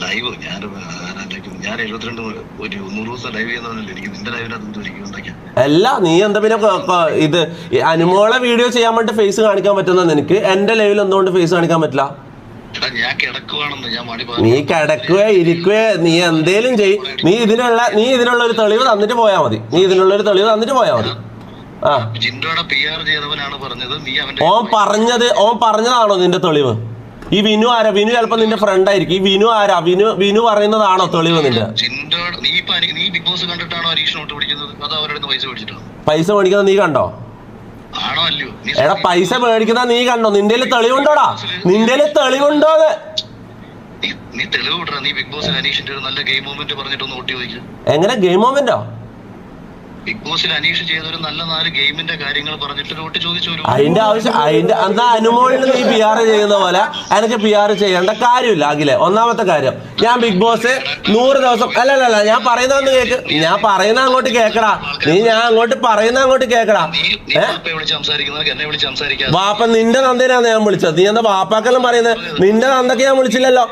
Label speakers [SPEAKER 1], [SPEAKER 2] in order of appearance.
[SPEAKER 1] Live ഞാൻ 72 ഒരു 100 ദിവസം ലൈവ് ചെയ്യുന്നതല്ലേ എനിക്ക് നിന്റെ ലൈവിനകത്ത്
[SPEAKER 2] അല്ല. നീ എന്താ പിന്നെ ഇത് അനുമോളെ വീഡിയോ ചെയ്യാൻ വേണ്ടി ഫേസ് കാണിക്കാൻ പറ്റുന്ന നിനക്ക് എന്റെ ലൈവിൽ എന്തുകൊണ്ട് ഫേസ് കാണിക്കാൻ പറ്റില്ല? നീ കിടക്കുകയോ ഇരിക്കുകയോ നീ എന്തേലും ചെയ്. നീ ഇതിനുള്ള ഒരു തെളിവ് തന്നിട്ട് പോയാ മതി. ആ ഓൻ പറഞ്ഞതാണോ നിന്റെ തെളിവ്? ഈ വിനു ആരാ? വിനു ചിലപ്പോ നിന്റെ ഫ്രണ്ട് ആയിരിക്കും. ഈ വിനു ആരാ? വിനു പറയുന്നതാണോ തെളിവ് നിന്റെ? പൈസ മേടിക്കുന്നത് നീ കണ്ടോ? എടാ പൈസ മേടിക്കുന്ന നീ കണ്ടോ? നിന്റെ തെളിവുണ്ടോടാ? നിന്റെ തെളിവുണ്ടോ? എങ്ങനെ ഗെയിം മൊമെന്റോ?
[SPEAKER 1] ബിഗ് ബോസിൽ അനീഷ് ചെയ്ത ഒരു നല്ല 4 ഗെയിമിന്റെ കാര്യങ്ങൾ പറഞ്ഞിട്ട് വോട്ട് ചോദിച്ചു.
[SPEAKER 2] അതിന്റെ ആവശ്യം എന്നാ അനുമോളിന് നീ PR ചെയ്യുന്ന പോലെ എനിക്ക് PR ചെയ്യേണ്ട കാര്യമില്ല. അഖിലെ, ഒന്നാമത്തെ കാര്യം, ഞാൻ ബിഗ് ബോസ് 100 ദിവസം അല്ലല്ല ഞാൻ പറയുന്ന കേക്ക്. ഞാൻ പറയുന്ന അങ്ങോട്ട് കേക്കടാ. ഞാൻ അങ്ങോട്ട് കേക്കടാ. വാപ്പ നിന്റെ തന്തേനാണ് ഞാൻ വിളിച്ചത്. നീ എന്താ വാപ്പാക്കെല്ലാം പറയുന്നത്? നിന്റെ തന്തക്ക് ഞാൻ വിളിച്ചില്ലല്ലോ.